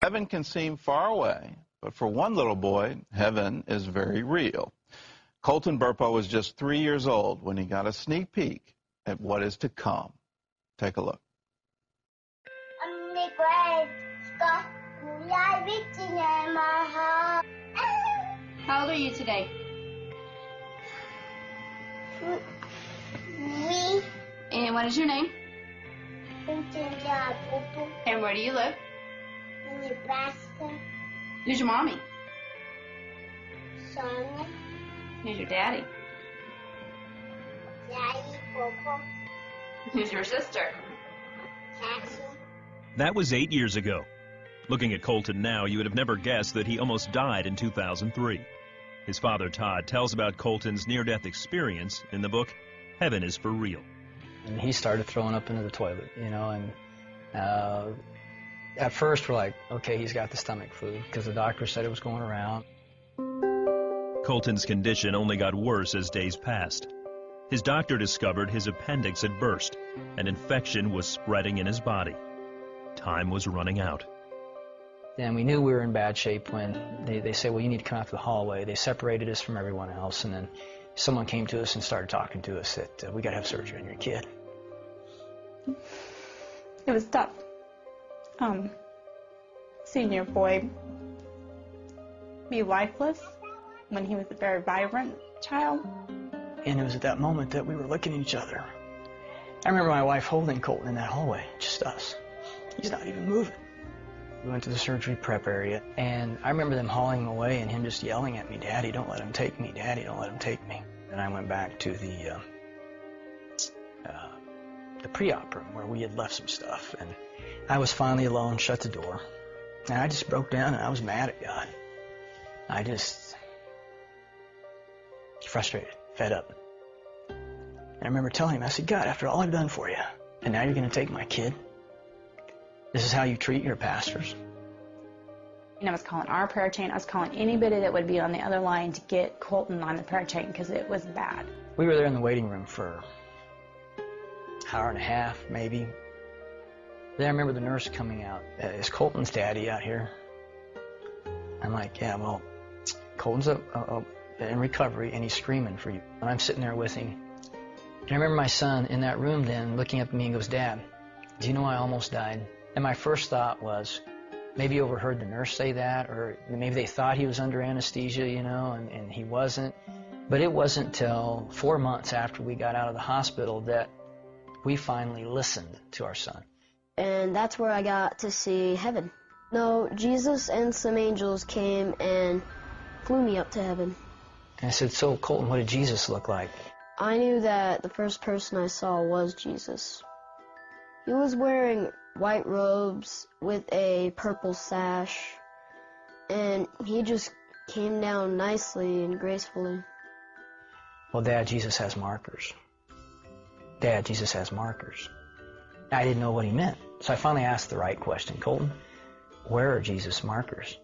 Heaven can seem far away, but for one little boy, heaven is very real. Colton Burpo was just 3 years old when he got a sneak peek at what is to come. Take a look. How old are you today? And what is your name? And where do you live? Nebraska. Who's your mommy? Sonia. Who's your daddy? Daddy. Popo. Who's your sister? Cassie. That was 8 years ago. Looking at Colton now, you would have never guessed that he almost died in 2003. His father, Todd, tells about Colton's near-death experience in the book, Heaven is for Real. And he started throwing up into the toilet, you know, and at first we're like, okay, he's got the stomach flu, because the doctor said it was going around. Colton's condition only got worse as days passed. His doctor discovered his appendix had burst. An infection was spreading in his body. Time was running out. And we knew we were in bad shape when they said, well, you need to come out to the hallway. They separated us from everyone else, and then someone came to us and started talking to us that we got to have surgery on your kid. It was tough. Seeing your boy be lifeless when he was a very vibrant child. And it was at that moment that we were looking at each other. I remember my wife holding Colton in that hallway, just us. He's not even moving. We went to the surgery prep area, and I remember them hauling him away and him just yelling at me, Daddy, don't let him take me. Daddy, don't let him take me. And I went back to the pre-op room where we had left some stuff, and I was finally alone, shut the door, and I just broke down and I was mad at God. I just frustrated, fed up. And I remember telling him, I said, God, after all I've done for you, and now you're going to take my kid? This is how you treat your pastors? And I was calling our prayer chain. I was calling anybody that would be on the other line to get Colton on the prayer chain because it was bad. We were there in the waiting room for an hour and a half, maybe. Then I remember the nurse coming out. Is Colton's daddy out here? I'm like, yeah, well, Colton's in recovery and he's screaming for you. And I'm sitting there with him. And I remember my son in that room then looking up at me and goes, Dad, do you know I almost died? And my first thought was, maybe overheard the nurse say that, or maybe they thought he was under anesthesia, you know, and he wasn't. But it wasn't till 4 months after we got out of the hospital that we finally listened to our son. And that's where I got to see heaven. No, Jesus and some angels came and flew me up to heaven. And I said, so Colton, what did Jesus look like? I knew that the first person I saw was Jesus. He was wearing white robes with a purple sash, and he just came down nicely and gracefully. Well, Dad, Jesus has markers. Dad, Jesus has markers. I didn't know what he meant, so I finally asked the right question. Colton, where are Jesus' markers?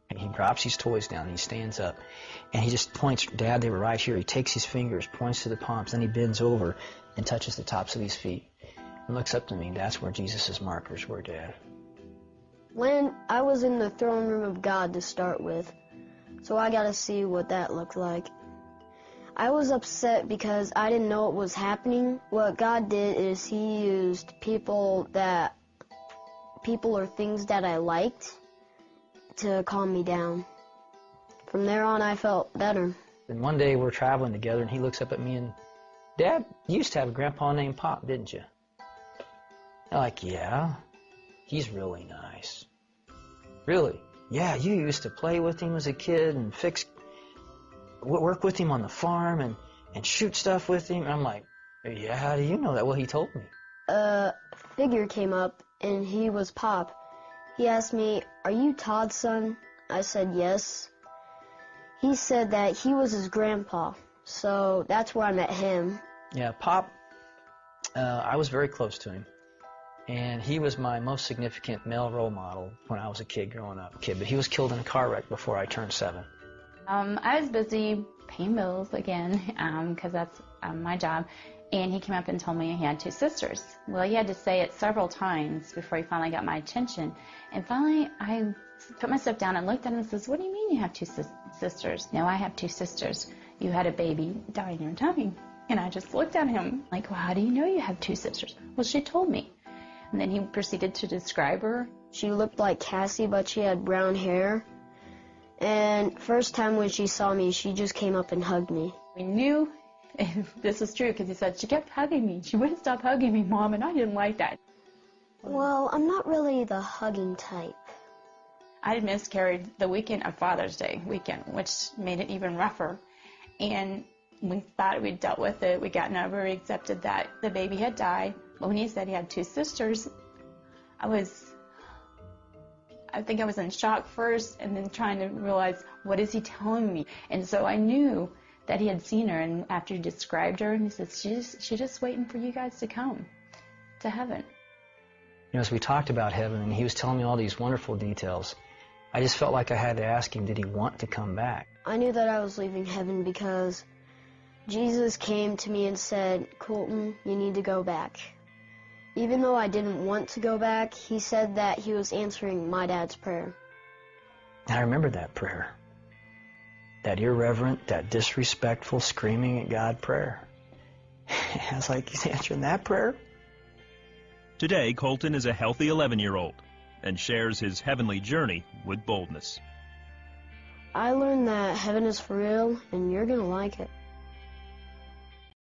And he drops his toys down, and he stands up, and he just points, Dad, they were right here. He takes his fingers, points to the palms, then he bends over and touches the tops of his feet. And looks up to me. That's where Jesus' markers were, Dad. When I was in the throne room of God to start with, so I got to see what that looked like. I was upset because I didn't know what was happening. What God did is he used people or things that I liked to calm me down. From there on, I felt better. And one day we're traveling together, and he looks up at me and, Dad, you used to have a grandpa named Pop, didn't you? I'm like, yeah, he's really nice. Really? Yeah, you used to play with him as a kid and work with him on the farm and shoot stuff with him. And I'm like, yeah, how do you know that? Well, he told me. A figure came up, and he was Pop. He asked me, are you Todd's son? I said, yes. He said that he was his grandpa, so that's where I met him. Yeah, Pop, I was very close to him. And he was my most significant male role model when I was a kid growing up. But he was killed in a car wreck before I turned 7. I was busy paying bills again, because that's my job. And he came up and told me he had 2 sisters. Well, he had to say it several times before he finally got my attention. And finally, I put my stuff down and looked at him and says, "What do you mean you have 2 sisters?" "No, I have 2 sisters. You had a baby die in your tummy." And I just looked at him like, "Well, how do you know you have 2 sisters?" "Well, she told me." And then he proceeded to describe her. She looked like Cassie, but she had brown hair. And first time when she saw me, she just came up and hugged me. We knew this was true because he said, "She kept hugging me. She wouldn't stop hugging me, Mom," and I didn't like that. Well, I'm not really the hugging type. I had miscarried the weekend of Father's Day weekend, which made it even rougher. And we thought we'd dealt with it. We gotten over, we accepted that the baby had died. But when he said he had 2 sisters, I think I was in shock first and then trying to realize, what is he telling me? And so I knew that he had seen her, and after he described her, and he said, she's just waiting for you guys to come to heaven. You know, as we talked about heaven, and he was telling me all these wonderful details, I just felt like I had to ask him, did he want to come back? I knew that I was leaving heaven because Jesus came to me and said, "Colton, you need to go back." Even though I didn't want to go back, he said that he was answering my dad's prayer. And I remember that prayer. That irreverent, that disrespectful, screaming at God prayer. I was like, he's answering that prayer? Today, Colton is a healthy 11-year-old and shares his heavenly journey with boldness. I learned that heaven is for real, and you're going to like it.